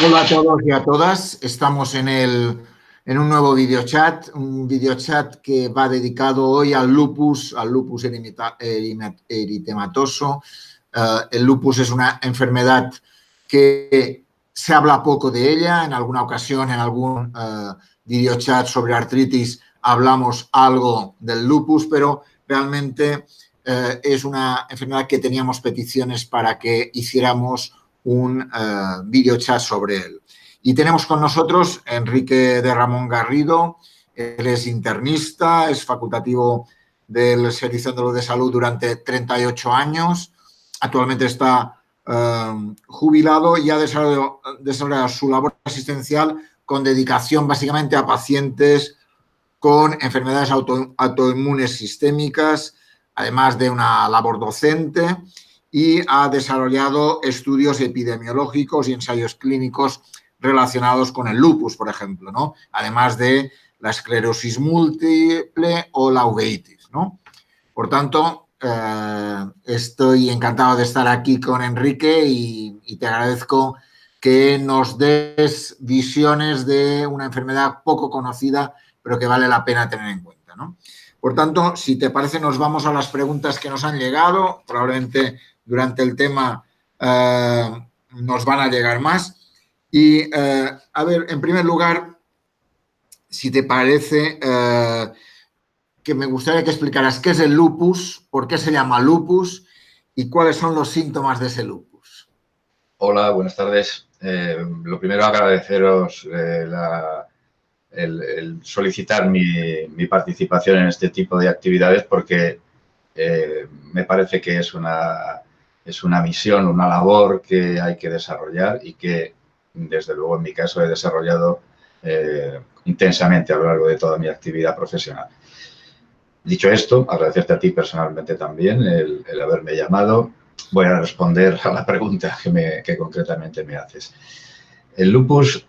Hola a todos y a todas. Estamos en un nuevo un videochat que va dedicado hoy al lupus eritematoso. El lupus es una enfermedad que se habla poco de ella. En alguna ocasión, en algún videochat sobre artritis, hablamos algo del lupus, pero realmente es una enfermedad que teníamos peticiones para que hiciéramos un videochat sobre él. Y tenemos con nosotros Enrique de Ramón Garrido. Él es internista, es facultativo del Servicio Andaluz de Salud durante 38 años. Actualmente está jubilado y ha desarrollado su labor asistencial con dedicación básicamente a pacientes con enfermedades autoinmunes sistémicas, además de una labor docente, y ha desarrollado estudios epidemiológicos y ensayos clínicos relacionados con el lupus, por ejemplo, ¿no? Además de la esclerosis múltiple o la uveitis, ¿no? Por tanto, estoy encantado de estar aquí con Enrique y te agradezco que nos des visiones de una enfermedad poco conocida, pero que vale la pena tener en cuenta, ¿no? Por tanto, si te parece, nos vamos a las preguntas que nos han llegado. Probablemente durante el tema nos van a llegar más. Y, a ver, en primer lugar, si te parece, que me gustaría que explicaras qué es el lupus, por qué se llama lupus y cuáles son los síntomas de ese lupus. Hola, buenas tardes. Lo primero, agradeceros el solicitar mi participación en este tipo de actividades porque me parece que es una misión, una labor que hay que desarrollar y que, desde luego, en mi caso he desarrollado intensamente a lo largo de toda mi actividad profesional. Dicho esto, agradecerte a ti personalmente también el haberme llamado. Voy a responder a la pregunta que concretamente me haces. El lupus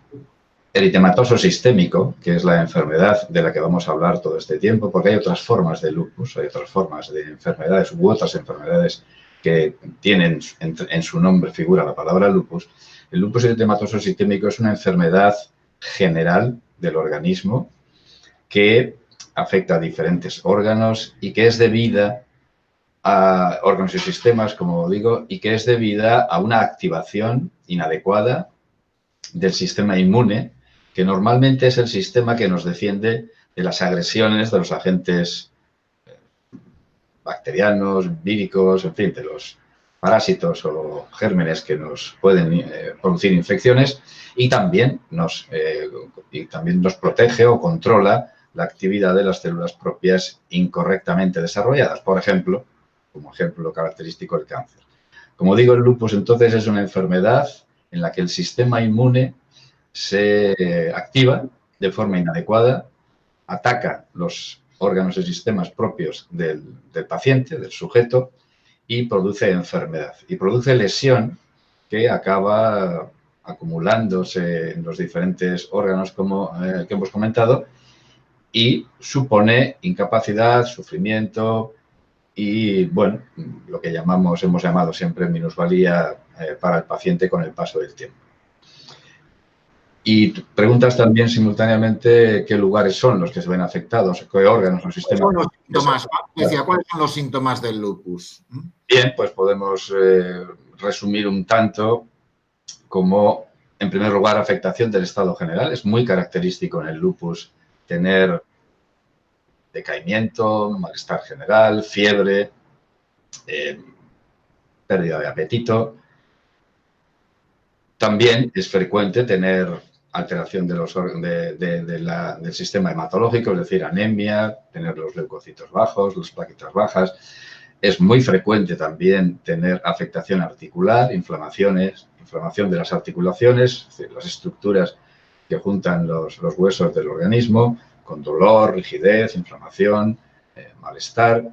eritematoso sistémico, que es la enfermedad de la que vamos a hablar todo este tiempo, porque hay otras formas de lupus, hay otras formas de enfermedades u otras enfermedades que tienen en su nombre figura la palabra lupus. El lupus eritematoso sistémico es una enfermedad general del organismo que afecta a diferentes órganos y que es debida a órganos y sistemas, como digo, y que es debida a una activación inadecuada del sistema inmune, que normalmente es el sistema que nos defiende de las agresiones de los agentes bacterianos, víricos, en fin, de los parásitos o gérmenes que nos pueden producir infecciones, y también nos protege o controla la actividad de las células propias incorrectamente desarrolladas. Por ejemplo, como ejemplo característico, el cáncer. Como digo, el lupus entonces es una enfermedad en la que el sistema inmune se activa de forma inadecuada, ataca los órganos y sistemas propios del paciente, del sujeto, y produce enfermedad. Y produce lesión que acaba acumulándose en los diferentes órganos que hemos comentado y supone incapacidad, sufrimiento y, bueno, lo que hemos llamado siempre minusvalía para el paciente con el paso del tiempo. Y preguntas también simultáneamente qué lugares son los que se ven afectados, qué órganos o sistemas. ¿Cuáles son los síntomas del lupus? Bien, pues podemos resumir un tanto como, en primer lugar, afectación del estado general. Es muy característico en el lupus tener decaimiento, malestar general, fiebre, pérdida de apetito. También es frecuente tener alteración del sistema hematológico, es decir, anemia, tener los leucocitos bajos, las plaquetas bajas. Es muy frecuente también tener afectación articular, inflamación de las articulaciones, es decir, las estructuras que juntan los huesos del organismo, con dolor, rigidez, inflamación, malestar.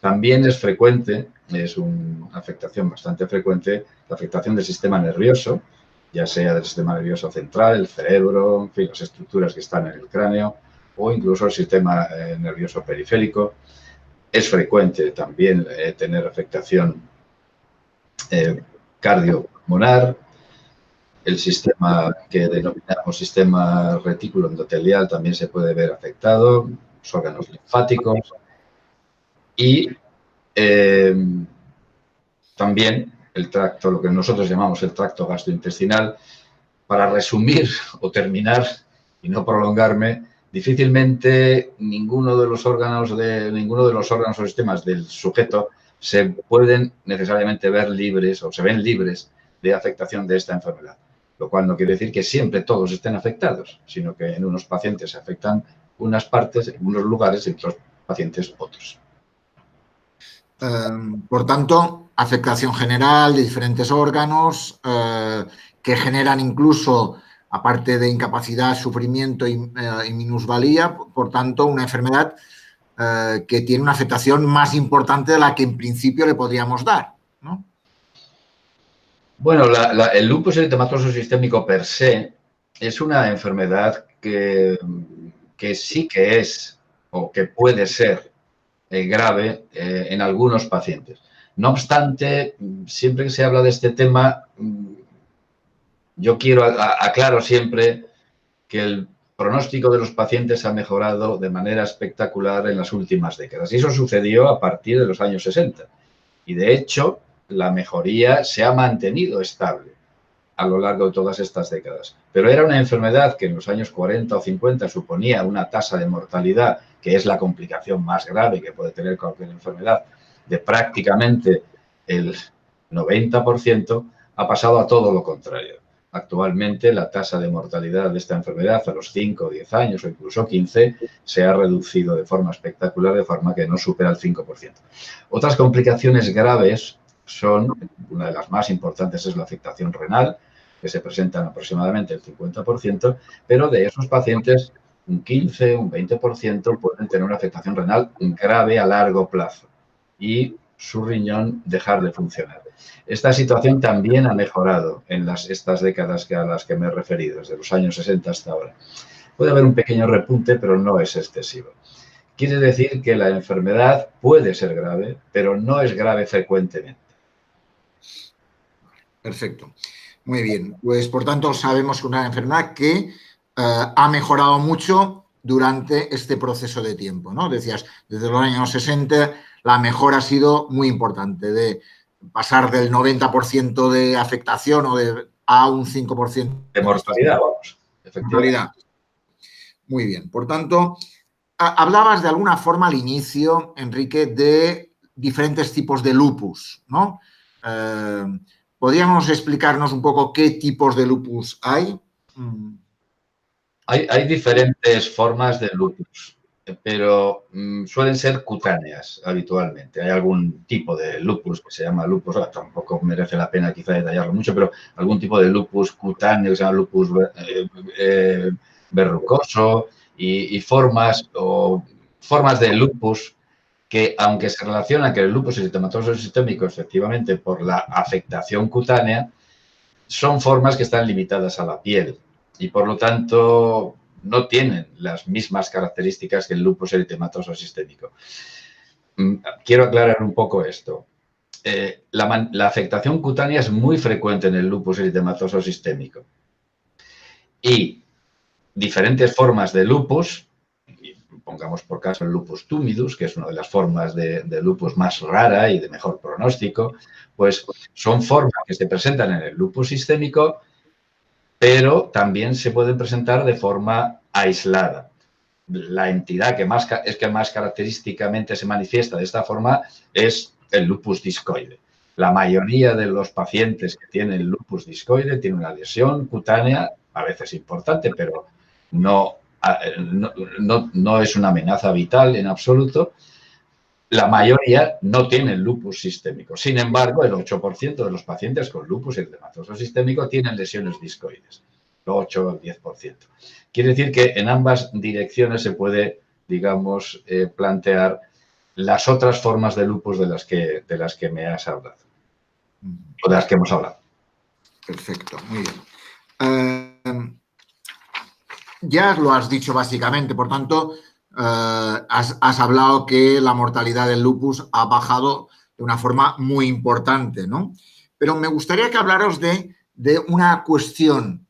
También es frecuente, es una afectación bastante frecuente, la afectación del sistema nervioso, ya sea del sistema nervioso central, el cerebro, en fin, las estructuras que están en el cráneo, o incluso el sistema nervioso periférico. Es frecuente también tener afectación cardiopulmonar, El sistema que denominamos sistema retículo endotelial también se puede ver afectado, los órganos linfáticos y también el tracto, lo que nosotros llamamos el tracto gastrointestinal. Para resumir o terminar y no prolongarme, difícilmente ninguno de los órganos o sistemas del sujeto se pueden necesariamente ver libres o se ven libres de afectación de esta enfermedad. Lo cual no quiere decir que siempre todos estén afectados, sino que en unos pacientes se afectan unas partes, en unos lugares, y en otros pacientes otros. Por tanto, afectación general de diferentes órganos que generan incluso, aparte de incapacidad, sufrimiento y minusvalía, por tanto, una enfermedad que tiene una afectación más importante de la que en principio le podríamos dar, ¿no? Bueno, el lupus eritematoso sistémico per se es una enfermedad que sí que es o que puede ser grave en algunos pacientes. No obstante, siempre que se habla de este tema, yo aclaro siempre que el pronóstico de los pacientes ha mejorado de manera espectacular en las últimas décadas. Y eso sucedió a partir de los años 60. Y de hecho, la mejoría se ha mantenido estable a lo largo de todas estas décadas. Pero era una enfermedad que en los años 40 o 50 suponía una tasa de mortalidad, que es la complicación más grave que puede tener cualquier enfermedad, de prácticamente el 90%, ha pasado a todo lo contrario. Actualmente la tasa de mortalidad de esta enfermedad a los 5 o 10 años o incluso 15 se ha reducido de forma espectacular, de forma que no supera el 5%. Otras complicaciones graves son, una de las más importantes es la afectación renal, que se presentan aproximadamente el 50%, pero de esos pacientes un 15, un 20% pueden tener una afectación renal grave a largo plazo y su riñón dejar de funcionar. Esta situación también ha mejorado en estas décadas a las que me he referido, desde los años 60 hasta ahora. Puede haber un pequeño repunte, pero no es excesivo. Quiere decir que la enfermedad puede ser grave, pero no es grave frecuentemente. Perfecto. Muy bien. Pues, por tanto, sabemos que una enfermedad que ha mejorado mucho durante este proceso de tiempo, ¿no? Decías, desde los años 60 la mejora ha sido muy importante, de pasar del 90% de afectación a un 5% de mortalidad, vamos. Efectivamente. Muy bien. Por tanto, hablabas de alguna forma al inicio, Enrique, de diferentes tipos de lupus, ¿no? ¿Podríamos explicarnos un poco qué tipos de lupus hay? Hay diferentes formas de lupus, pero suelen ser cutáneas habitualmente. Hay algún tipo de lupus que se llama lupus, tampoco merece la pena quizá detallarlo mucho, pero algún tipo de lupus cutáneo que se llama lupus verrucoso y formas de lupus que, aunque se relacionan con el lupus eritematoso sistémico efectivamente por la afectación cutánea, son formas que están limitadas a la piel y, por lo tanto, no tienen las mismas características que el lupus eritematoso sistémico. Quiero aclarar un poco esto. La afectación cutánea es muy frecuente en el lupus eritematoso sistémico y diferentes formas de lupus, pongamos por caso el lupus tumidus, que es una de las formas de lupus más rara y de mejor pronóstico, pues son formas que se presentan en el lupus sistémico, pero también se pueden presentar de forma aislada. La entidad que más característicamente se manifiesta de esta forma es el lupus discoide. La mayoría de los pacientes que tienen lupus discoide tienen una lesión cutánea, a veces importante, pero no es una amenaza vital en absoluto. La mayoría no tienen lupus sistémico. Sin embargo, el 8% de los pacientes con lupus eritematoso sistémico tienen lesiones discoides. El 8 o el 10%. Quiere decir que en ambas direcciones se puede, digamos, plantear las otras formas de lupus de las que me has hablado. O de las que hemos hablado. Perfecto, muy bien. Ya lo has dicho básicamente, por tanto, has hablado que la mortalidad del lupus ha bajado de una forma muy importante, ¿no? Pero me gustaría que hablaros de de una cuestión,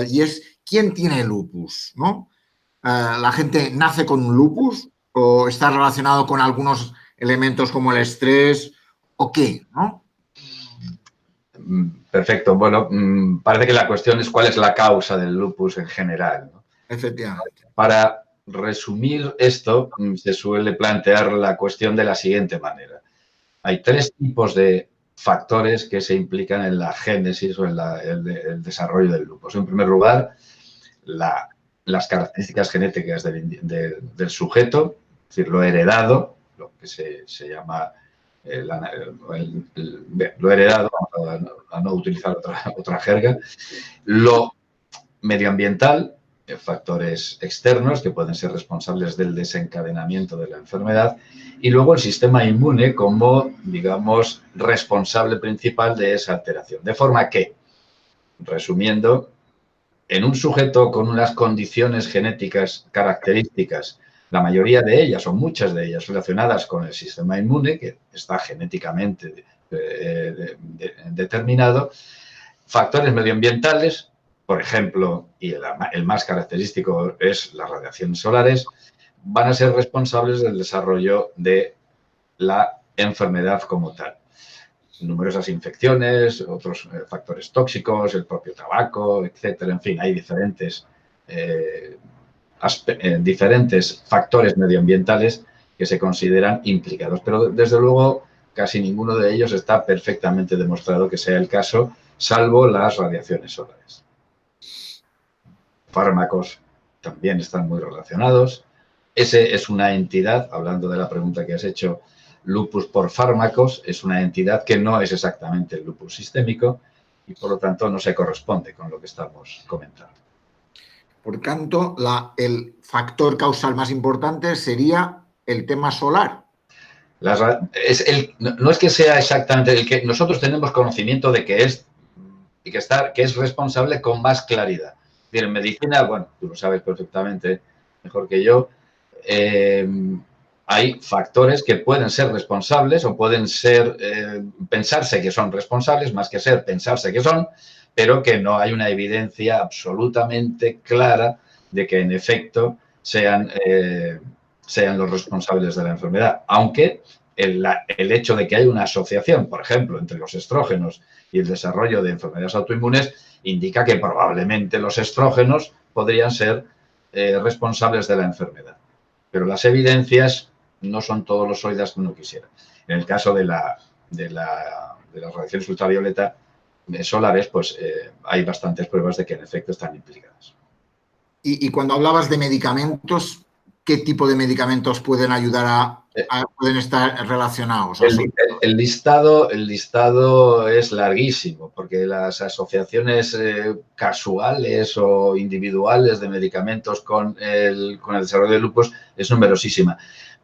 y es ¿quién tiene lupus? ¿No? ¿La gente nace con un lupus o está relacionado con algunos elementos como el estrés o qué? ¿No? Perfecto. Bueno, parece que la cuestión es cuál es la causa del lupus en general, ¿no? Efectivamente. Para resumir esto, se suele plantear la cuestión de la siguiente manera. Hay 3 tipos de factores que se implican en la génesis o en el desarrollo del lupus. En primer lugar, las características genéticas del sujeto, es decir, lo heredado, lo que se llama lo heredado, a no utilizar otra jerga, lo medioambiental, factores externos que pueden ser responsables del desencadenamiento de la enfermedad, y luego el sistema inmune como, digamos, responsable principal de esa alteración. De forma que, resumiendo, en un sujeto con unas condiciones genéticas características, la mayoría de ellas o muchas de ellas relacionadas con el sistema inmune, que está genéticamente determinado, factores medioambientales, por ejemplo, y el más característico es las radiaciones solares, van a ser responsables del desarrollo de la enfermedad como tal. Numerosas infecciones, otros factores tóxicos, el propio tabaco, etcétera. En fin, hay diferentes factores medioambientales que se consideran implicados. Pero, desde luego, casi ninguno de ellos está perfectamente demostrado que sea el caso, salvo las radiaciones solares. Fármacos también están muy relacionados. Ese es una entidad, hablando de la pregunta que has hecho, lupus por fármacos, es una entidad que no es exactamente el lupus sistémico y, por lo tanto, no se corresponde con lo que estamos comentando. Por tanto, el factor causal más importante sería el tema solar. No es que sea exactamente el que nosotros tenemos conocimiento de que es y que es responsable con más claridad. Es decir, en medicina, bueno, tú lo sabes perfectamente, mejor que yo, hay factores que pueden ser responsables o pueden ser pensarse que son responsables, más que ser pensarse que son, pero que no hay una evidencia absolutamente clara de que en efecto sean los responsables de la enfermedad. Aunque el hecho de que hay una asociación, por ejemplo, entre los estrógenos y el desarrollo de enfermedades autoinmunes, indica que probablemente los estrógenos podrían ser responsables de la enfermedad. Pero las evidencias no son todos los sólidas que uno quisiera. En el caso de las radiaciones ultravioleta solares, pues hay bastantes pruebas de que en efecto están implicadas. Y cuando hablabas de medicamentos, ¿qué tipo de medicamentos pueden ayudar pueden estar relacionados? El listado es larguísimo, porque las asociaciones casuales o individuales de medicamentos con el desarrollo de lupus es numerosísima.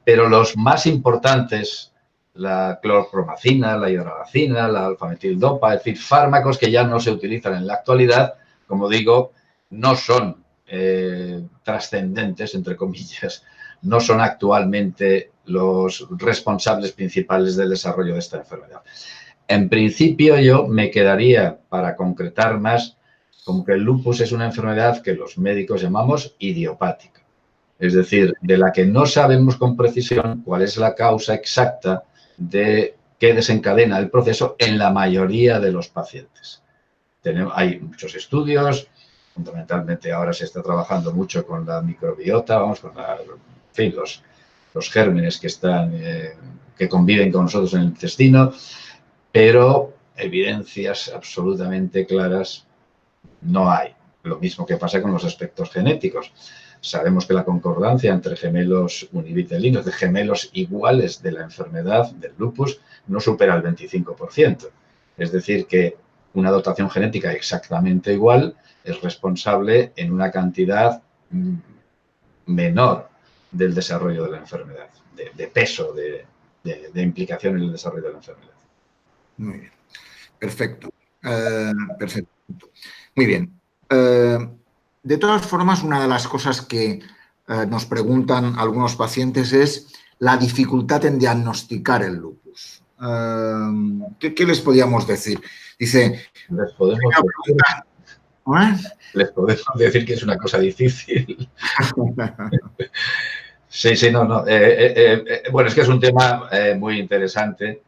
Pero los más importantes, la clorpromacina, la hidralazina, la alfametildopa, es decir, fármacos que ya no se utilizan en la actualidad, como digo, no son trascendentes, entre comillas, no son actualmente los responsables principales del desarrollo de esta enfermedad. En principio, yo me quedaría, para concretar más, con que el lupus es una enfermedad que los médicos llamamos idiopática. Es decir, de la que no sabemos con precisión cuál es la causa exacta de qué desencadena el proceso en la mayoría de los pacientes. Hay muchos estudios, fundamentalmente ahora se está trabajando mucho con la microbiota, los gérmenes que conviven con nosotros en el intestino, pero evidencias absolutamente claras no hay. Lo mismo que pasa con los aspectos genéticos. Sabemos que la concordancia entre gemelos univitelinos, de gemelos iguales de la enfermedad del lupus, no supera el 25%. Es decir, que una dotación genética exactamente igual es responsable en una cantidad menor del desarrollo de la enfermedad, de peso, de implicación en el desarrollo de la enfermedad. Muy bien. Perfecto. Perfecto. Muy bien. De todas formas, una de las cosas que nos preguntan algunos pacientes es la dificultad en diagnosticar el lupus. ¿Qué les podríamos decir? Dice, Les podemos decir que es una cosa difícil. Sí, no. Bueno, es que es un tema muy interesante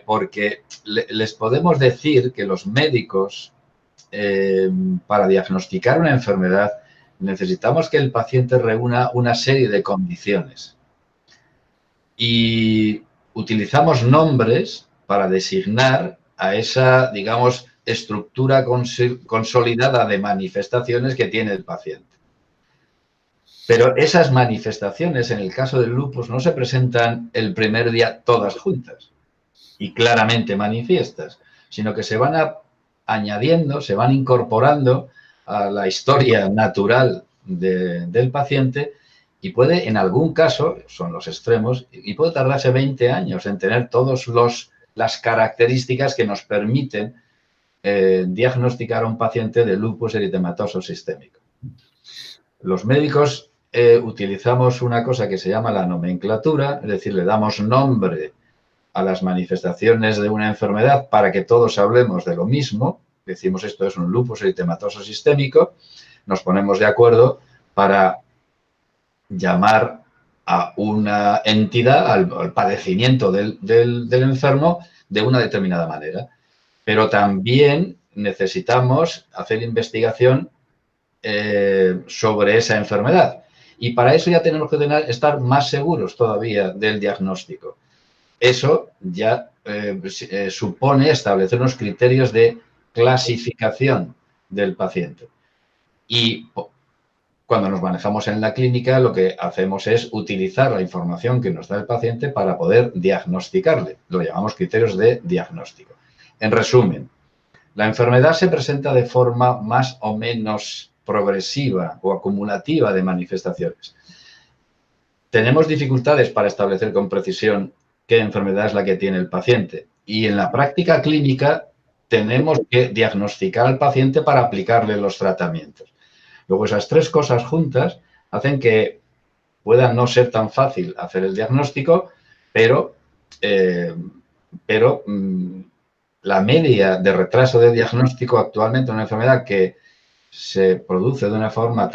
porque les podemos decir que los médicos, para diagnosticar una enfermedad, necesitamos que el paciente reúna una serie de condiciones. Y utilizamos nombres para designar a esa, digamos, estructura consolidada de manifestaciones que tiene el paciente. Pero esas manifestaciones, en el caso del lupus, no se presentan el primer día todas juntas y claramente manifiestas, sino que se van añadiendo, se van incorporando a la historia natural del paciente y puede, en algún caso, son los extremos, y puede tardarse 20 años en tener todas las características que nos permiten diagnosticar a un paciente de lupus eritematoso sistémico. Los médicos utilizamos una cosa que se llama la nomenclatura, es decir, le damos nombre a las manifestaciones de una enfermedad para que todos hablemos de lo mismo. Decimos esto es un lupus eritematoso sistémico, nos ponemos de acuerdo para llamar a una entidad, al padecimiento del enfermo de una determinada manera. Pero también necesitamos hacer investigación sobre esa enfermedad. Y para eso ya tenemos que estar más seguros todavía del diagnóstico. Eso ya supone establecer unos criterios de clasificación del paciente. Y cuando nos manejamos en la clínica, lo que hacemos es utilizar la información que nos da el paciente para poder diagnosticarle. Lo llamamos criterios de diagnóstico. En resumen, la enfermedad se presenta de forma más o menos progresiva o acumulativa de manifestaciones. Tenemos dificultades para establecer con precisión qué enfermedad es la que tiene el paciente. Y en la práctica clínica tenemos que diagnosticar al paciente para aplicarle los tratamientos. Luego esas tres cosas juntas hacen que pueda no ser tan fácil hacer el diagnóstico, pero la media de retraso de diagnóstico actualmente en una enfermedad que se produce de una forma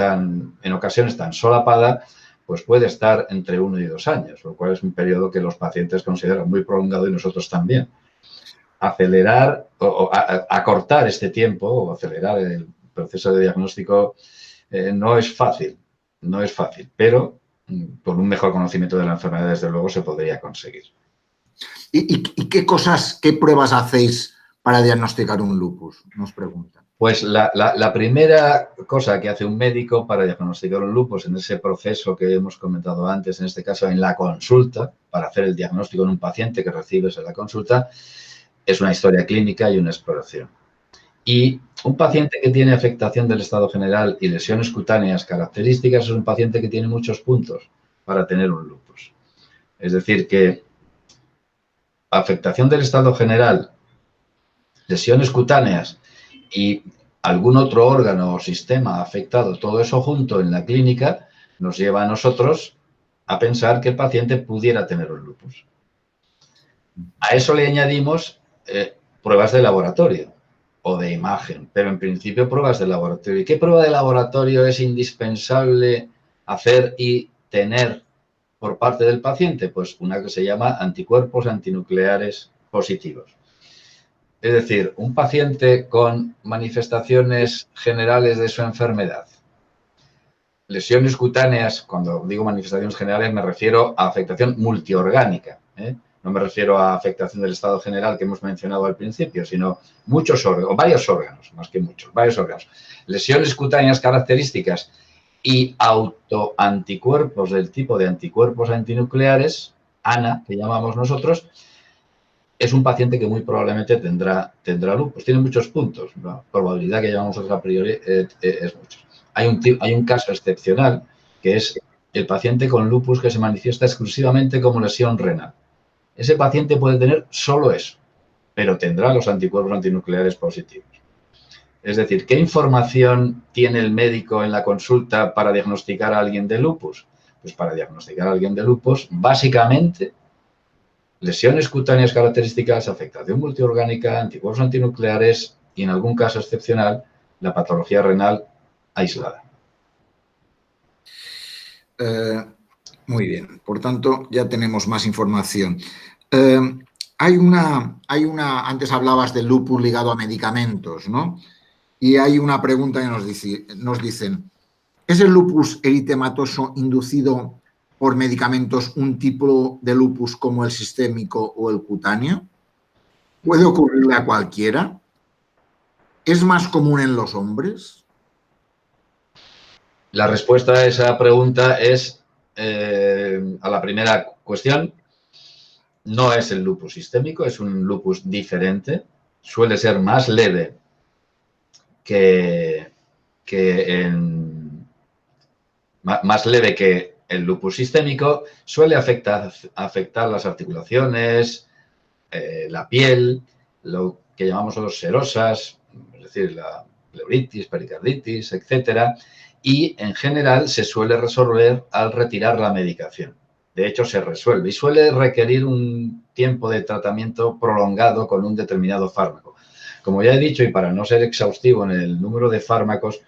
en ocasiones tan solapada, pues puede estar entre 1 y 2 años, lo cual es un periodo que los pacientes consideran muy prolongado y nosotros también. Acelerar o acortar este tiempo o acelerar el proceso de diagnóstico no es fácil, pero con un mejor conocimiento de la enfermedad, desde luego, se podría conseguir. ¿Y qué pruebas hacéis para diagnosticar un lupus? Nos preguntan. Pues la primera cosa que hace un médico para diagnosticar un lupus en ese proceso que hemos comentado antes, en este caso en la consulta, para hacer el diagnóstico en un paciente que recibes en la consulta, es una historia clínica y una exploración. Y un paciente que tiene afectación del estado general y lesiones cutáneas características es un paciente que tiene muchos puntos para tener un lupus. Es decir, que afectación del estado general, lesiones cutáneas y algún otro órgano o sistema afectado, todo eso junto en la clínica, nos lleva a nosotros a pensar que el paciente pudiera tener un lupus. A eso le añadimos pruebas de laboratorio o de imagen, pero en principio pruebas de laboratorio. ¿Y qué prueba de laboratorio es indispensable hacer y tener por parte del paciente? Pues una que se llama anticuerpos antinucleares positivos. Es decir, un paciente con manifestaciones generales de su enfermedad, lesiones cutáneas, cuando digo manifestaciones generales me refiero a afectación multiorgánica, no me refiero a afectación del estado general que hemos mencionado al principio, sino muchos órganos, varios órganos, más que muchos, varios órganos. Lesiones cutáneas características y autoanticuerpos del tipo de anticuerpos antinucleares, ANA, que llamamos nosotros, es un paciente que muy probablemente tendrá lupus. Tiene muchos puntos. La probabilidad que llamamos a priori es mucho. Hay un caso excepcional que es el paciente con lupus que se manifiesta exclusivamente como lesión renal. Ese paciente puede tener solo eso, pero tendrá los anticuerpos antinucleares positivos. Es decir, ¿qué información tiene el médico en la consulta para diagnosticar a alguien de lupus? Pues para diagnosticar a alguien de lupus, básicamente, lesiones cutáneas características, afectación multiorgánica, anticuerpos antinucleares y, en algún caso excepcional, la patología renal aislada. Muy bien, por tanto, ya tenemos más información. Antes hablabas del lupus ligado a medicamentos, ¿no? Y hay una pregunta que nos dicen, ¿es el lupus eritematoso inducido por medicamentos un tipo de lupus como el sistémico o el cutáneo? ¿Puede ocurrirle a cualquiera? ¿Es más común en los hombres? La respuesta a esa pregunta es, a la primera cuestión, no es el lupus sistémico, es un lupus diferente, suele ser más leve más leve que el lupus sistémico, suele afectar las articulaciones, la piel, lo que llamamos los serosas, es decir, la pleuritis, pericarditis, etcétera, y en general se suele resolver al retirar la medicación. De hecho, se resuelve y suele requerir un tiempo de tratamiento prolongado con un determinado fármaco. Como ya he dicho, y para no ser exhaustivo en el número de fármacos,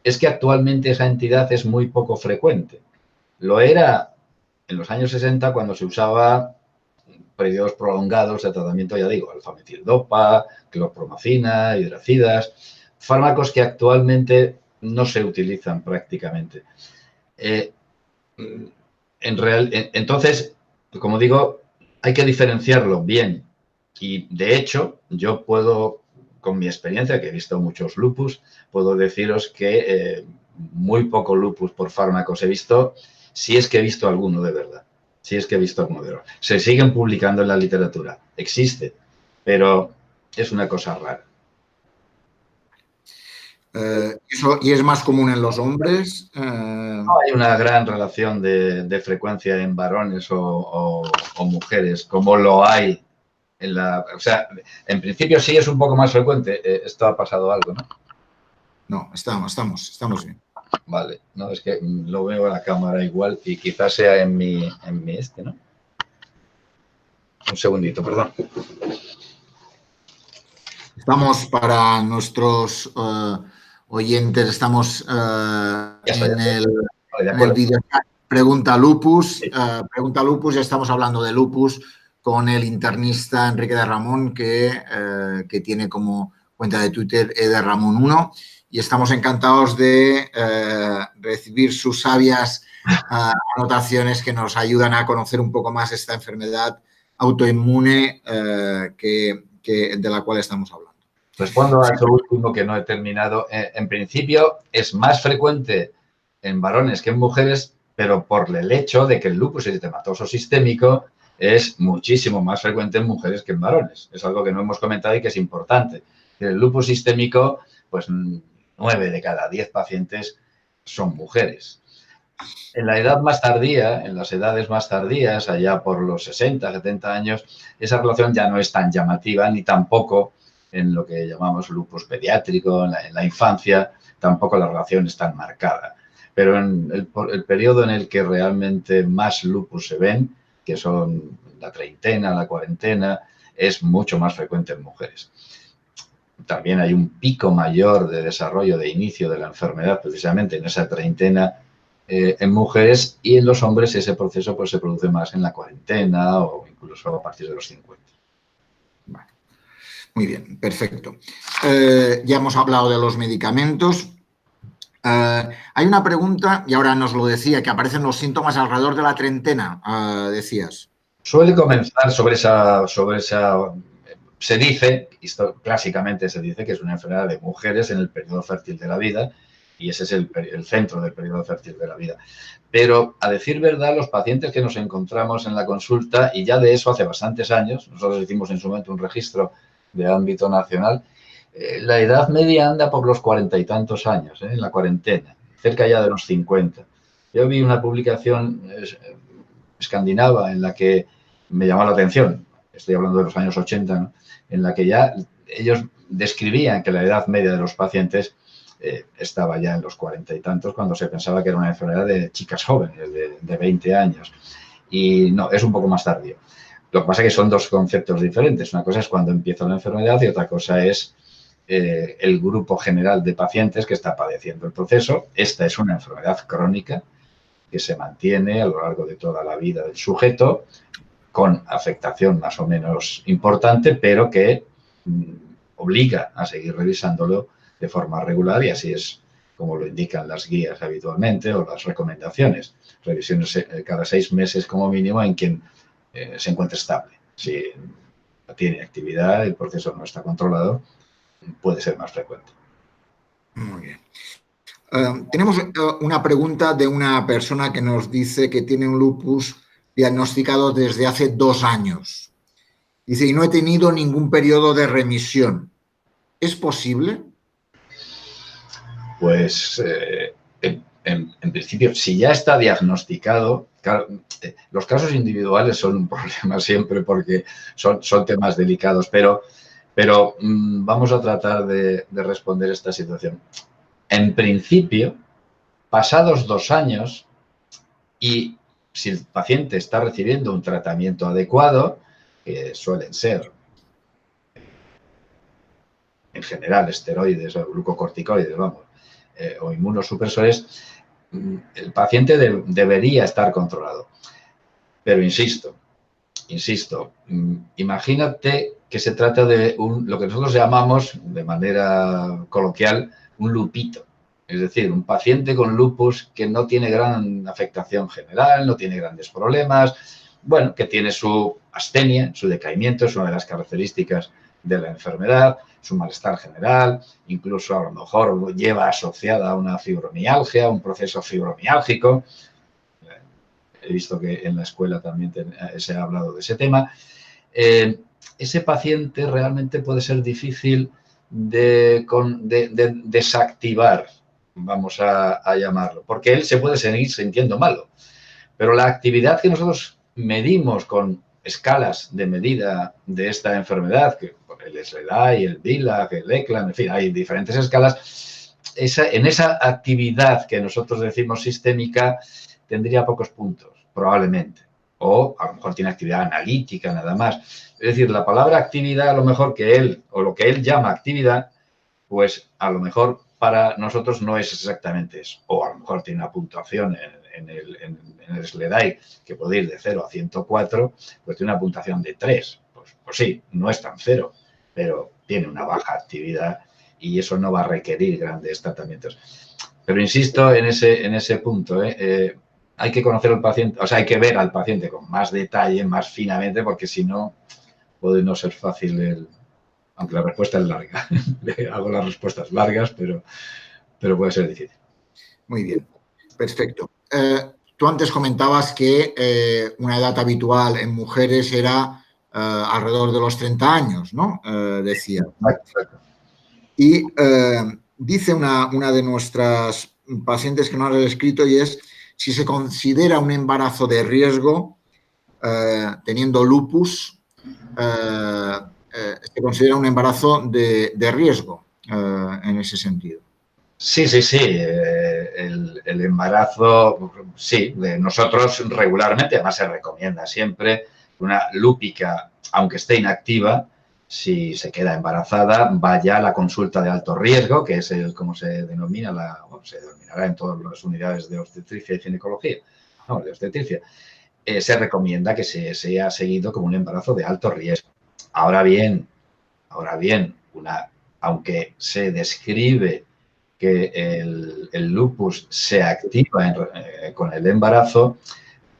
es que actualmente esa entidad es muy poco frecuente. Lo era en los años 60 cuando se usaba periodos prolongados de tratamiento, ya digo, alfametildopa, clorpromacina, hidracidas, fármacos que actualmente no se utilizan prácticamente. Entonces, como digo, hay que diferenciarlo bien. Y, de hecho, yo puedo, con mi experiencia, que he visto muchos lupus, puedo deciros que muy poco lupus por fármacos he visto, si es que he visto alguno de verdad. Si es que he visto alguno de verdad. Se siguen publicando en la literatura. Existe, pero es una cosa rara. ¿Y es más común en los hombres? No hay una gran relación de frecuencia en varones o mujeres, como lo hay o sea, en principio sí es un poco más frecuente. Esto ha pasado algo, ¿no? No, estamos bien. Vale, no, es que lo veo a la cámara igual y quizás sea en mi ¿no? Un segundito, perdón. Estamos para nuestros oyentes, estamos en el vídeo. Pregunta Lupus, Sí. Pregunta Lupus, ya estamos hablando de lupus con el internista Enrique de Ramón, que tiene como cuenta de Twitter ederramon1, y estamos encantados de recibir sus sabias anotaciones que nos ayudan a conocer un poco más esta enfermedad autoinmune de la cual estamos hablando. Respondo a eso último que no he terminado. En principio es más frecuente en varones que en mujeres, pero por el hecho de que el lupus eritematoso sistémico es muchísimo más frecuente en mujeres que en varones. Es algo que no hemos comentado y que es importante. El lupus sistémico, pues 9 de cada 10 pacientes son mujeres. En la edad más tardía, en las edades más tardías, allá por los 60, 70 años, esa relación ya no es tan llamativa, ni tampoco en lo que llamamos lupus pediátrico, en la infancia, tampoco la relación es tan marcada. Pero en el periodo en el que realmente más lupus se ven, que son la treintena, la cuarentena, es mucho más frecuente en mujeres. También hay un pico mayor de desarrollo, de inicio de la enfermedad, precisamente en esa treintena, en mujeres, y en los hombres ese proceso pues, se produce más en la cuarentena o incluso a partir de los 50. Vale. Muy bien, perfecto. Ya hemos hablado de los medicamentos. Hay una pregunta, y ahora nos lo decía, que aparecen los síntomas alrededor de la treintena, decías. Suele comenzar sobre esa se dice, clásicamente se dice que es una enfermedad de mujeres en el periodo fértil de la vida, y ese es el centro del periodo fértil de la vida. Pero, a decir verdad, los pacientes que nos encontramos en la consulta, y ya de eso hace bastantes años, nosotros hicimos en su momento un registro de ámbito nacional, la edad media anda por los 40 y tantos años, en la cuarentena, cerca ya de los 50. Yo vi una publicación escandinava en la que me llamó la atención, estoy hablando de los años 80, ¿no? En la que ya ellos describían que la edad media de los pacientes estaba ya en los 40 y tantos, cuando se pensaba que era una enfermedad de chicas jóvenes, de 20 años. Y no, es un poco más tardío. Lo que pasa es que son dos conceptos diferentes. Una cosa es cuando empieza la enfermedad y otra cosa es el grupo general de pacientes que está padeciendo el proceso. Esta es una enfermedad crónica que se mantiene a lo largo de toda la vida del sujeto, con afectación más o menos importante, pero que obliga a seguir revisándolo de forma regular, y así es como lo indican las guías habitualmente o las recomendaciones. Revisiones cada 6 meses como mínimo en quien se encuentre estable. Si no tiene actividad, el proceso no está controlado, puede ser más frecuente. Muy bien. Tenemos una pregunta de una persona que nos dice que tiene un lupus diagnosticado desde hace 2 años. Dice, y no he tenido ningún periodo de remisión. ¿Es posible? Pues en principio, si ya está diagnosticado, claro, los casos individuales son un problema siempre porque son temas delicados, pero vamos a tratar de responder esta situación. En principio, pasados 2 años, y si el paciente está recibiendo un tratamiento adecuado, que suelen ser en general esteroides o glucocorticoides, vamos, o inmunosupresores, el paciente debería estar controlado. Pero insisto, imagínate que se trata de lo que nosotros llamamos, de manera coloquial, un lupito. Es decir, un paciente con lupus que no tiene gran afectación general, no tiene grandes problemas, bueno, que tiene su astenia, su decaimiento, es una de las características de la enfermedad, su malestar general, incluso a lo mejor lleva asociada a una fibromialgia, un proceso fibromiálgico. He visto que en la escuela también se ha hablado de ese tema. Ese paciente realmente puede ser difícil de desactivar, vamos a llamarlo, porque él se puede seguir sintiendo malo. Pero la actividad que nosotros medimos con escalas de medida de esta enfermedad, que el SLEDAI, el BILAG, el ECLAN, en fin, hay diferentes escalas, en esa actividad que nosotros decimos sistémica tendría pocos puntos, probablemente. O a lo mejor tiene actividad analítica nada más. Es decir, la palabra actividad, a lo mejor que él, o lo que él llama actividad, pues a lo mejor para nosotros no es exactamente eso. O a lo mejor tiene una puntuación en el SLEDAI que puede ir de 0 a 104, pues tiene una puntuación de 3. Pues sí, no es tan 0, pero tiene una baja actividad y eso no va a requerir grandes tratamientos. Pero insisto en ese punto, hay que conocer al paciente, o sea, hay que ver al paciente con más detalle, más finamente, porque si no, puede no ser fácil aunque la respuesta es larga. Hago las respuestas largas, pero puede ser difícil. Muy bien, perfecto. Tú antes comentabas que una edad habitual en mujeres era alrededor de los 30 años, ¿no? Decía. Exacto. Y dice una de nuestras pacientes que nos ha escrito, y es si se considera un embarazo de riesgo teniendo lupus, se considera un embarazo de riesgo en ese sentido. Sí. El embarazo, sí, de nosotros regularmente, además se recomienda siempre una lúpica, aunque esté inactiva, si se queda embarazada, vaya a la consulta de alto riesgo, que es como se denomina, se denominará en todas las unidades de obstetricia y ginecología, no, de obstetricia. Se recomienda que sea seguido como un embarazo de alto riesgo. Ahora bien, aunque se describe que el lupus se activa con el embarazo,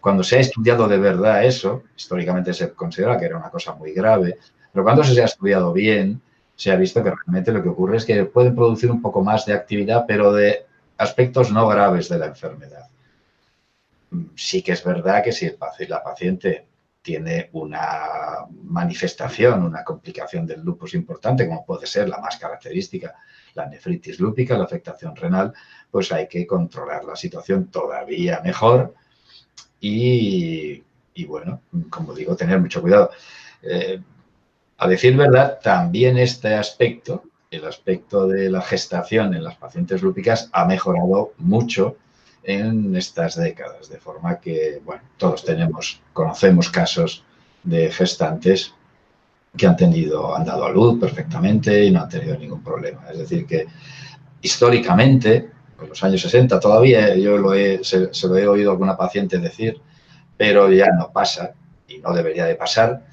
cuando se ha estudiado de verdad eso, históricamente se considera que era una cosa muy grave, pero cuando se ha estudiado bien, se ha visto que realmente lo que ocurre es que pueden producir un poco más de actividad, pero de aspectos no graves de la enfermedad. Sí que es verdad que si la paciente tiene una manifestación, una complicación del lupus importante, como puede ser la más característica, la nefritis lúpica, la afectación renal, pues hay que controlar la situación todavía mejor y bueno, como digo, tener mucho cuidado. A decir verdad, también este aspecto, el aspecto de la gestación en las pacientes lúpicas, ha mejorado mucho en estas décadas, de forma que, bueno, todos conocemos casos de gestantes que han dado a luz perfectamente y no han tenido ningún problema. Es decir, que históricamente, en los años 60 todavía, yo se lo he oído a alguna paciente decir, pero ya no pasa y no debería de pasar.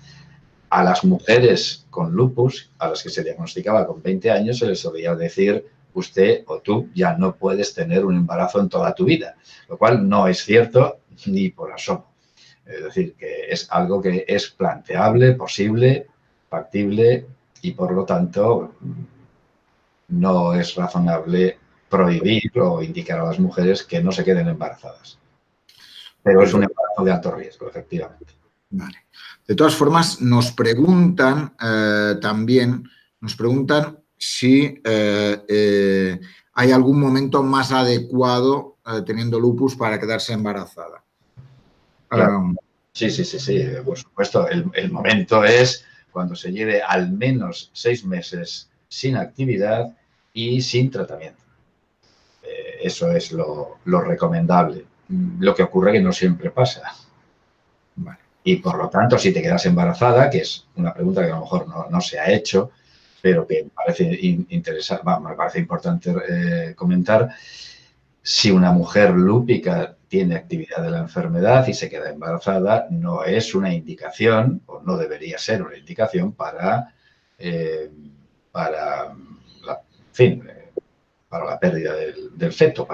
A las mujeres con lupus, a las que se diagnosticaba con 20 años, se les solía decir, usted o tú ya no puedes tener un embarazo en toda tu vida, lo cual no es cierto ni por asomo. Es decir, que es algo que es planteable, posible, factible y, por lo tanto, no es razonable prohibir o indicar a las mujeres que no se queden embarazadas. Pero es un embarazo de alto riesgo, efectivamente. Vale. De todas formas, nos preguntan también, si hay algún momento más adecuado teniendo lupus para quedarse embarazada. Claro. Sí, por supuesto. El momento es cuando se lleve al menos 6 meses sin actividad y sin tratamiento. Eso es lo recomendable. Lo que ocurre que no siempre pasa. Vale. Y, por lo tanto, si te quedas embarazada, que es una pregunta que a lo mejor no se ha hecho, pero que me parece importante comentar, si una mujer lúpica tiene actividad de la enfermedad y se queda embarazada, no es una indicación, o no debería ser una indicación para la pérdida del feto,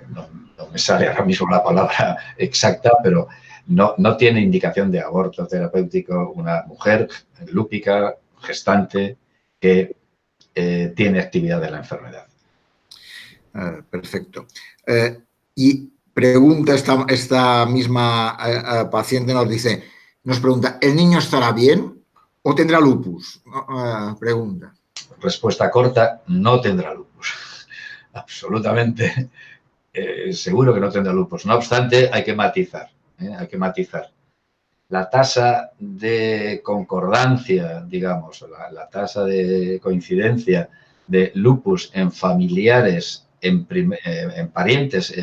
no me sale ahora mismo la palabra exacta, pero no tiene indicación de aborto terapéutico una mujer lúpica, gestante, que tiene actividad de la enfermedad. Perfecto. Y pregunta esta misma paciente, nos pregunta, ¿el niño estará bien o tendrá lupus? Pregunta. Respuesta corta, no tendrá lupus. Absolutamente seguro que no tendrá lupus. No obstante, hay que matizar. La tasa de concordancia, digamos, la tasa de coincidencia de lupus en familiares, en parientes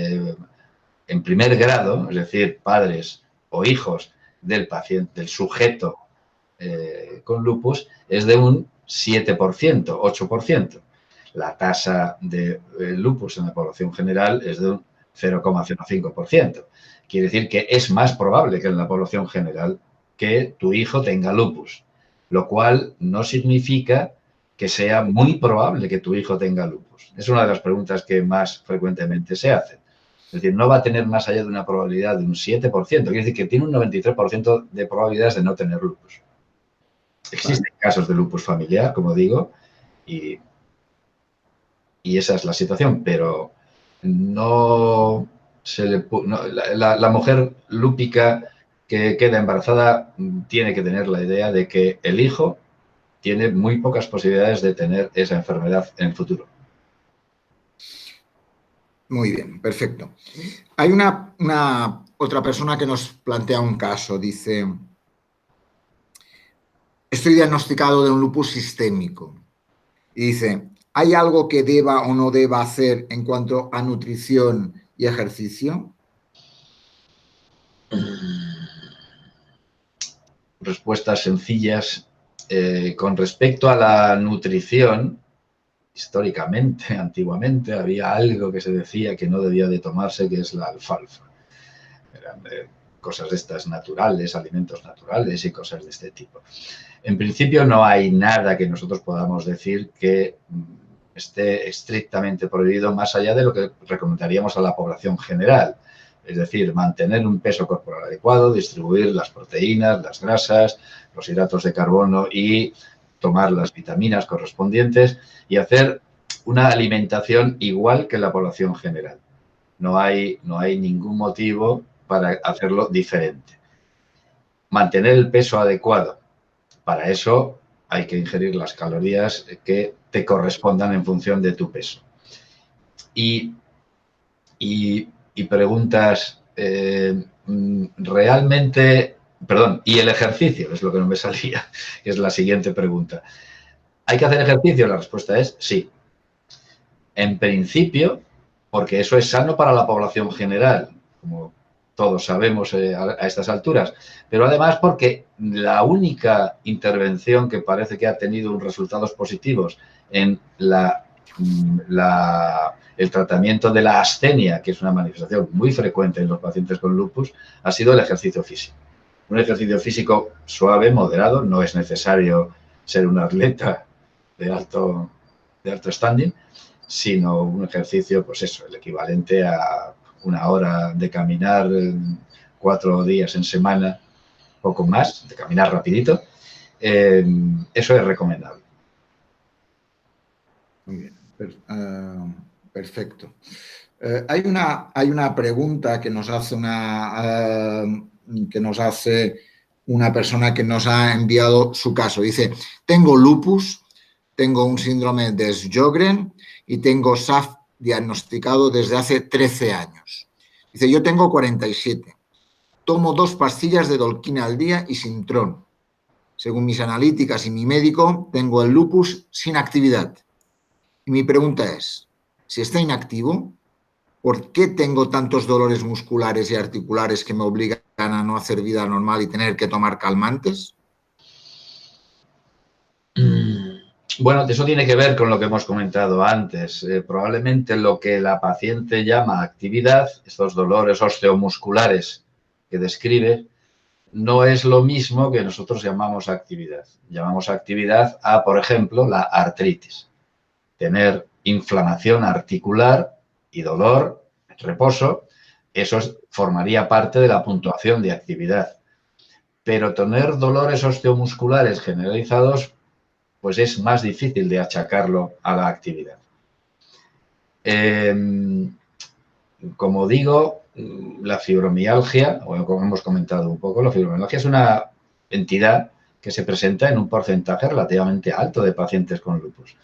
en primer grado, es decir, padres o hijos del paciente, del sujeto con lupus, es de un 7%, 8%. La tasa de lupus en la población general es de un 0,05%. Quiere decir que es más probable que en la población general que tu hijo tenga lupus, lo cual no significa que sea muy probable que tu hijo tenga lupus. Es una de las preguntas que más frecuentemente se hacen. Es decir, no va a tener más allá de una probabilidad de un 7%, quiere decir que tiene un 93% de probabilidades de no tener lupus. Existen casos de lupus familiar, como digo, y esa es la situación, pero la mujer lúpica que queda embarazada tiene que tener la idea de que el hijo tiene muy pocas posibilidades de tener esa enfermedad en el futuro. Muy bien, perfecto. Hay otra persona que nos plantea un caso, dice, estoy diagnosticado de un lupus sistémico y dice, ¿hay algo que deba o no deba hacer en cuanto a nutrición y ejercicio? Respuestas sencillas. Con respecto a la nutrición, históricamente, antiguamente, había algo que se decía que no debía de tomarse, que es la alfalfa. Eran cosas de estas naturales, alimentos naturales y cosas de este tipo. En principio no hay nada que nosotros podamos decir que esté estrictamente prohibido más allá de lo que recomendaríamos a la población general. Es decir, mantener un peso corporal adecuado, distribuir las proteínas, las grasas, los hidratos de carbono y tomar las vitaminas correspondientes y hacer una alimentación igual que la población general. No hay ningún motivo para hacerlo diferente. Mantener el peso adecuado. Para eso hay que ingerir las calorías que te correspondan en función de tu peso. Y preguntas realmente, perdón, y el ejercicio, es lo que no me salía, que es la siguiente pregunta. ¿Hay que hacer ejercicio? La respuesta es sí. En principio, porque eso es sano para la población general. Como todos sabemos a estas alturas, pero además porque la única intervención que parece que ha tenido resultados positivos en el tratamiento de la astenia, que es una manifestación muy frecuente en los pacientes con lupus, ha sido el ejercicio físico. Un ejercicio físico suave, moderado, no es necesario ser un atleta de alto standing, sino un ejercicio, pues eso, el equivalente a 1 hora de caminar 4 días en semana, poco más, de caminar rapidito. Eso es recomendable. Muy bien, perfecto. Hay una pregunta que nos hace una persona que nos ha enviado su caso. Dice, tengo lupus, tengo un síndrome de Sjögren y tengo SAF diagnosticado desde hace 13 años. Dice, yo tengo 47. Tomo 2 pastillas de Dolquina al día y Sintrón. Según mis analíticas y mi médico, tengo el lupus sin actividad. Y mi pregunta es, si está inactivo, ¿por qué tengo tantos dolores musculares y articulares que me obligan a no hacer vida normal y tener que tomar calmantes? Bueno, eso tiene que ver con lo que hemos comentado antes. Probablemente lo que la paciente llama actividad, estos dolores osteomusculares que describe, no es lo mismo que nosotros llamamos actividad. Llamamos actividad a, por ejemplo, la artritis. Tener inflamación articular y dolor, reposo, eso formaría parte de la puntuación de actividad. Pero tener dolores osteomusculares generalizados, pues es más difícil de achacarlo a la actividad. Como digo, la fibromialgia, o como hemos comentado un poco, la fibromialgia es una entidad que se presenta en un porcentaje relativamente alto de pacientes con lupus.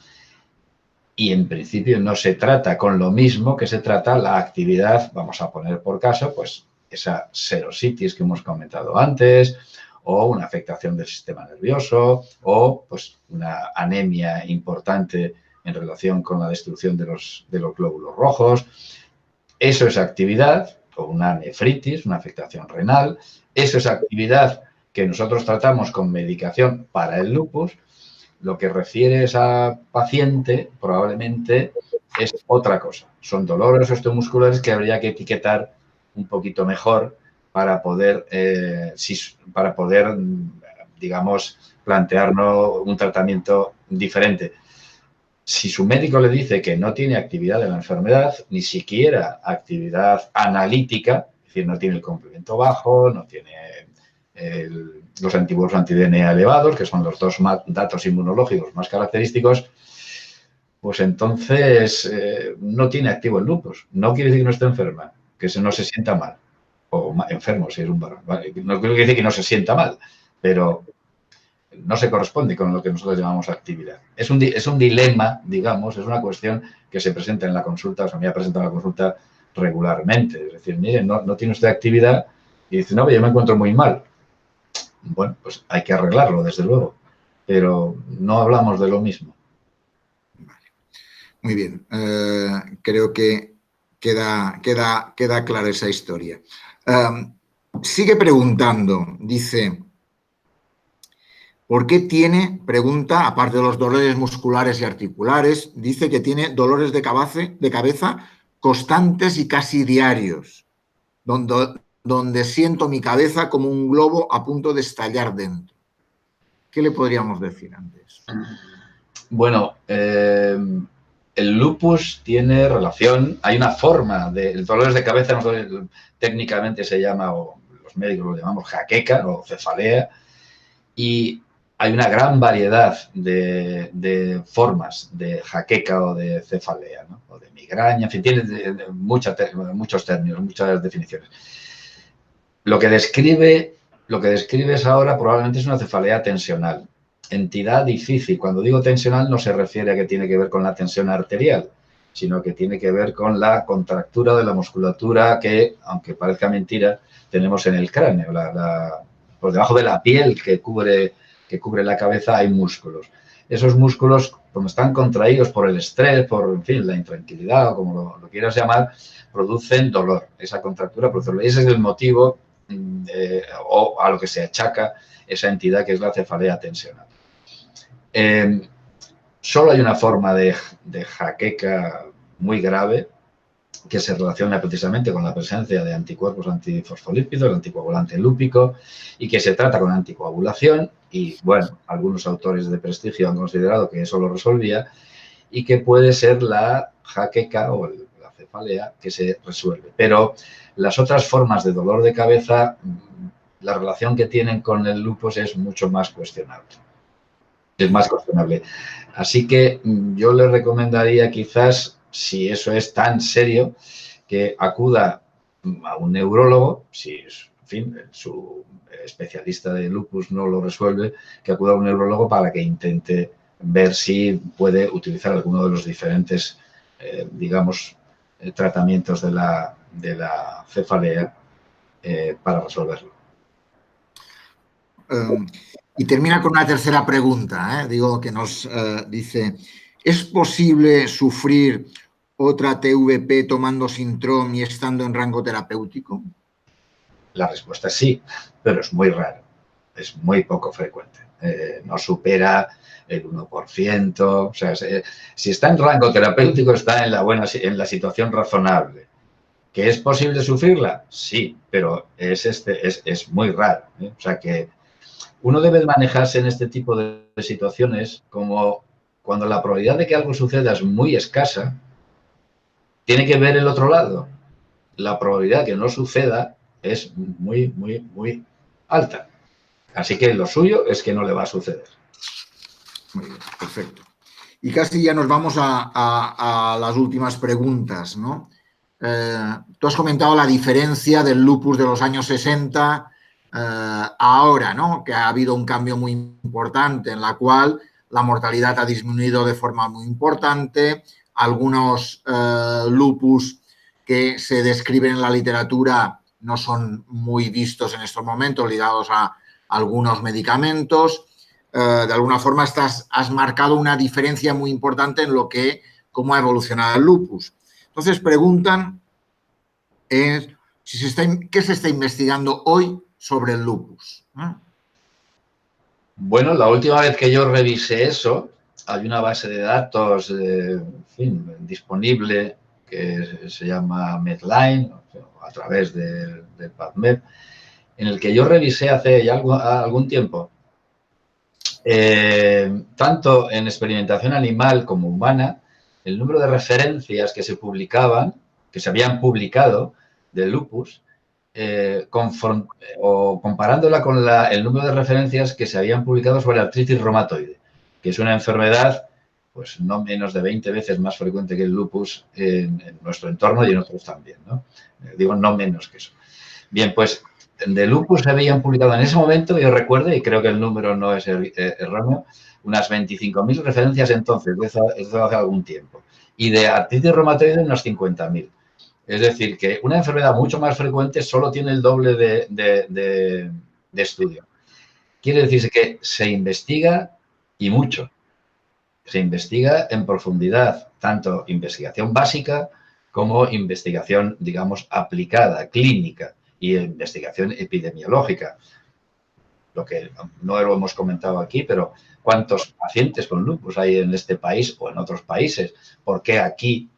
Y en principio no se trata con lo mismo que se trata la actividad, vamos a poner por caso, pues esa serositis que hemos comentado antes, o una afectación del sistema nervioso, o pues una anemia importante en relación con la destrucción de los glóbulos rojos. Eso es actividad, o una nefritis, una afectación renal. Eso es actividad que nosotros tratamos con medicación para el lupus. Lo que refiere a esa paciente probablemente es otra cosa. Son dolores osteomusculares que habría que etiquetar un poquito mejor para poder, digamos, plantearnos un tratamiento diferente. Si su médico le dice que no tiene actividad de la enfermedad, ni siquiera actividad analítica, es decir, no tiene el complemento bajo, no tiene los anticuerpos anti-DNA elevados, que son los 2 datos inmunológicos más característicos, pues entonces no tiene activo el lupus. No quiere decir que no esté enferma, que no se sienta mal, o enfermo si es un varón. Vale, no quiere decir que no se sienta mal, pero no se corresponde con lo que nosotros llamamos actividad. Es un dilema, digamos, es una cuestión que se presenta en la consulta, o sea, me ha presentado en la consulta regularmente. Es decir, mire, no tiene usted actividad y dice, no, yo me encuentro muy mal. Bueno, pues hay que arreglarlo, desde luego, pero no hablamos de lo mismo. Vale. Muy bien, creo que queda clara esa historia. Sigue preguntando, dice, ¿por qué pregunta, aparte de los dolores musculares y articulares, dice que tiene dolores de cabeza constantes y casi diarios, donde siento mi cabeza como un globo a punto de estallar dentro? ¿Qué le podríamos decir antes? Bueno, el lupus tiene relación, hay una forma el dolores de cabeza, técnicamente se llama, o los médicos lo llamamos jaqueca o cefalea, y hay una gran variedad de formas de jaqueca o de cefalea, ¿no? O de migraña, en fin, tiene muchos términos, muchas definiciones. Lo que describes ahora probablemente es una cefalea tensional. Entidad difícil. Cuando digo tensional no se refiere a que tiene que ver con la tensión arterial, sino que tiene que ver con la contractura de la musculatura que, aunque parezca mentira, tenemos en el cráneo. Por debajo de la piel que cubre la cabeza hay músculos. Esos músculos cuando están contraídos por el estrés, por, en fin, la intranquilidad o como lo quieras llamar, producen dolor. Esa contractura produce dolor. Ese es el motivo o a lo que se achaca esa entidad que es la cefalea tensional. Solo hay una forma de jaqueca muy grave que se relaciona precisamente con la presencia de anticuerpos antifosfolípidos, el anticoagulante lúpico, y que se trata con anticoagulación. Y, bueno, algunos autores de prestigio han considerado que eso lo resolvía y que puede ser la jaqueca o la cefalea que se resuelve. Pero las otras formas de dolor de cabeza, la relación que tienen con el lupus es mucho más cuestionable. Es más cuestionable. Así que yo le recomendaría quizás, si eso es tan serio, que acuda a un neurólogo, si, en fin, su especialista de lupus no lo resuelve, que acuda a un neurólogo para que intente ver si puede utilizar alguno de los diferentes, digamos, tratamientos de la cefalea para resolverlo. Y termina con una tercera pregunta, digo, que nos dice, ¿es posible sufrir otra TVP tomando Sintrom y estando en rango terapéutico? La respuesta es sí, pero es muy raro, es muy poco frecuente. No supera el 1%, o sea, si está en rango terapéutico está en la situación razonable. ¿Que es posible sufrirla? Sí, pero es muy raro. O sea que uno debe manejarse en este tipo de situaciones como cuando la probabilidad de que algo suceda es muy escasa, tiene que ver el otro lado. La probabilidad de que no suceda es muy, muy, muy alta. Así que lo suyo es que no le va a suceder. Muy bien, perfecto. Y casi ya nos vamos a las últimas preguntas, ¿no? Tú has comentado la diferencia del lupus de los años 60 ahora, ¿no? Que ha habido un cambio muy importante en la cual la mortalidad ha disminuido de forma muy importante. Algunos lupus que se describen en la literatura no son muy vistos en estos momentos, ligados a algunos medicamentos. De alguna forma has marcado una diferencia muy importante en cómo ha evolucionado el lupus. Entonces preguntan qué se está investigando hoy sobre el lupus. Bueno, la última vez que yo revisé eso, hay una base de datos en fin, disponible que se llama Medline, a través del PubMed, en el que yo revisé hace ya algún tiempo, tanto en experimentación animal como humana, el número de referencias que se publicaban, que se habían publicado del lupus, o comparándola con el número de referencias que se habían publicado sobre artritis reumatoide, que es una enfermedad pues no menos de 20 veces más frecuente que el lupus en nuestro entorno y en otros también, ¿no? Digo, no menos que eso. Bien, pues de lupus se habían publicado en ese momento, yo recuerdo, y creo que el número no es erróneo, unas 25.000 referencias entonces, desde hace algún tiempo. Y de artritis reumatoide unas 50.000. Es decir, que una enfermedad mucho más frecuente solo tiene el doble de estudio. Quiere decirse que se investiga y mucho. Se investiga en profundidad, tanto investigación básica como investigación, digamos, aplicada, clínica y investigación epidemiológica. Lo que no lo hemos comentado aquí, pero ¿cuántos pacientes con lupus hay en este país o en otros países? ¿Por qué aquí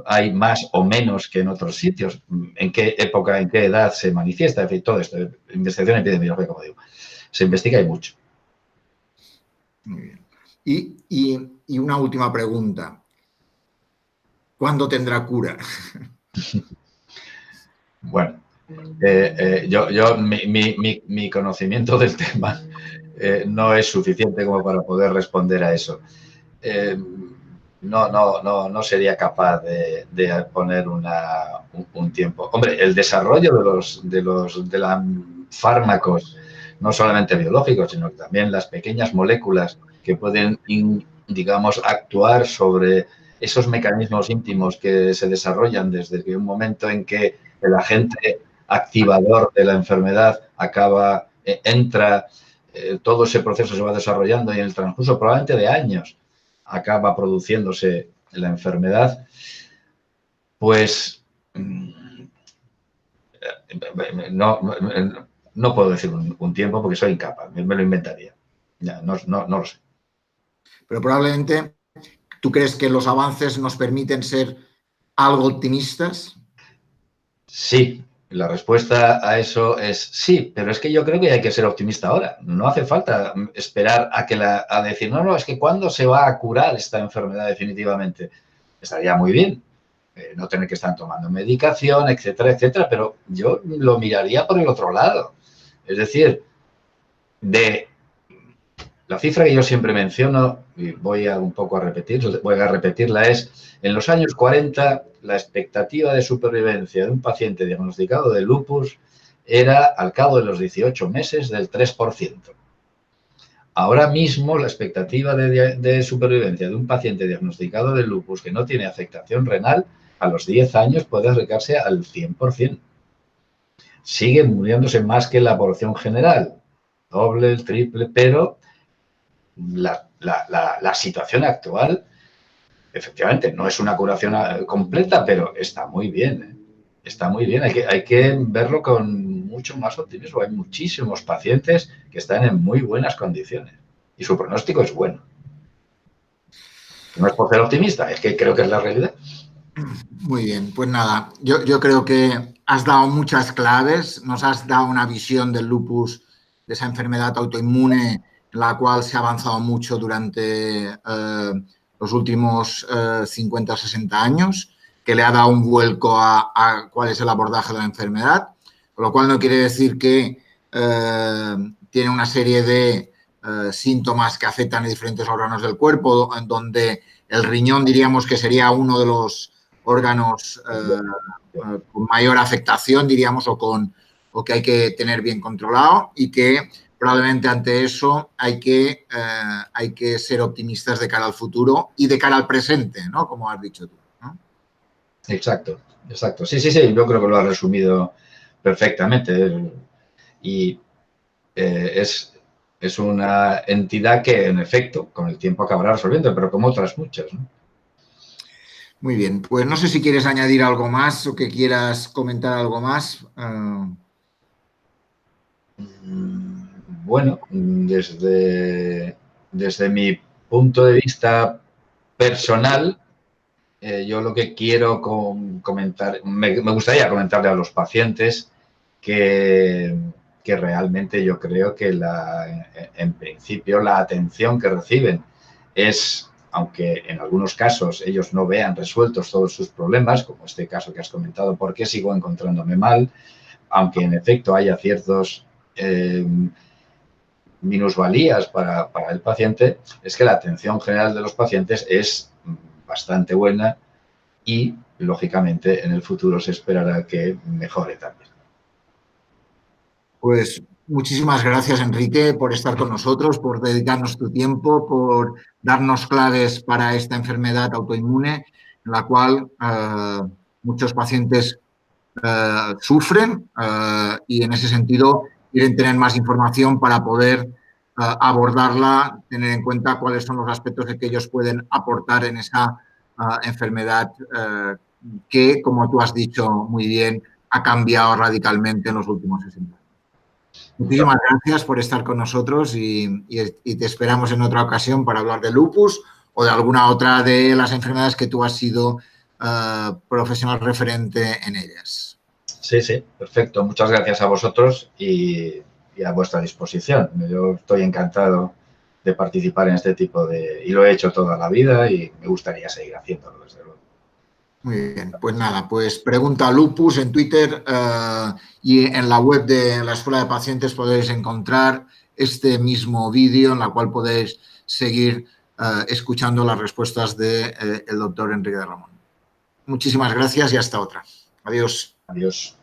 hay más o menos que en otros sitios? ¿En qué época, en qué edad se manifiesta? En fin, todo esto, investigación epidemiológica, como digo. Se investiga y mucho. Muy bien. Y una última pregunta. ¿Cuándo tendrá cura? Bueno, mi conocimiento del tema no es suficiente como para poder responder a eso. No sería capaz de poner un tiempo. Hombre, el desarrollo de los fármacos, no solamente biológicos, sino también las pequeñas moléculas que pueden, digamos, actuar sobre esos mecanismos íntimos que se desarrollan desde un momento en que el agente activador de la enfermedad entra todo ese proceso se va desarrollando y en el transcurso probablemente de años acaba produciéndose la enfermedad, pues no puedo decir un tiempo porque soy incapaz, me lo inventaría. Ya, no lo sé. Pero probablemente, ¿tú crees que los avances nos permiten ser algo optimistas? Sí, la respuesta a eso es sí, pero es que yo creo que hay que ser optimista ahora. No hace falta esperar a decir, no, es que ¿cuándo se va a curar esta enfermedad definitivamente? Estaría muy bien no tener que estar tomando medicación, etcétera, etcétera, pero yo lo miraría por el otro lado. Es decir, de la cifra que yo siempre menciono, y voy a repetirla, es en los años 40 la expectativa de supervivencia de un paciente diagnosticado de lupus era al cabo de los 18 meses del 3%. Ahora mismo la expectativa de supervivencia de un paciente diagnosticado de lupus que no tiene afectación renal a los 10 años puede acercarse al 100%. Sigue muriéndose más que la población general, doble, el triple, pero la situación actual, efectivamente, no es una curación completa, pero está muy bien. Está muy bien. Hay que verlo con mucho más optimismo. Hay muchísimos pacientes que están en muy buenas condiciones y su pronóstico es bueno. No es por ser optimista, es que creo que es la realidad. Muy bien, pues nada, yo creo que has dado muchas claves, nos has dado una visión del lupus, de esa enfermedad autoinmune en la cual se ha avanzado mucho durante los últimos 50 o 60 años, que le ha dado un vuelco a cuál es el abordaje de la enfermedad, con lo cual no quiere decir que tiene una serie de síntomas que afectan a diferentes órganos del cuerpo, en donde el riñón diríamos que sería uno de los órganos con mayor afectación, diríamos, o que hay que tener bien controlado y que probablemente ante eso hay que ser optimistas de cara al futuro y de cara al presente, ¿no? Como has dicho tú, ¿no? Exacto. Sí, yo creo que lo has resumido perfectamente. Y es una entidad que, en efecto, con el tiempo acabará resolviendo, pero como otras muchas, ¿no? Muy bien, pues no sé si quieres añadir algo más o que quieras comentar algo más. Bueno, desde mi punto de vista personal, yo lo que quiero comentar, me gustaría comentarle a los pacientes que realmente yo creo que en principio la atención que reciben es, aunque en algunos casos ellos no vean resueltos todos sus problemas, como este caso que has comentado, ¿por qué sigo encontrándome mal? Aunque en efecto haya ciertos minusvalías para el paciente, es que la atención general de los pacientes es bastante buena y, lógicamente, en el futuro se esperará que mejore también. Pues muchísimas gracias, Enrique, por estar con nosotros, por dedicarnos tu tiempo, por darnos claves para esta enfermedad autoinmune, en la cual muchos pacientes sufren y en ese sentido quieren tener más información para poder abordarla, tener en cuenta cuáles son los aspectos que ellos pueden aportar en esa enfermedad que, como tú has dicho muy bien, ha cambiado radicalmente en los últimos 60 años. Muchísimas gracias por estar con nosotros y te esperamos en otra ocasión para hablar de lupus o de alguna otra de las enfermedades que tú has sido profesional referente en ellas. Sí, perfecto. Muchas gracias a vosotros y a vuestra disposición. Yo estoy encantado de participar en este tipo y lo he hecho toda la vida y me gustaría seguir haciéndolo, desde luego. Muy bien, pues nada, pues pregunta Lupus en Twitter y en la web de la Escuela de Pacientes podéis encontrar este mismo vídeo en la cual podéis seguir escuchando las respuestas del doctor Enrique de Ramón. Muchísimas gracias y hasta otra. Adiós. Adiós.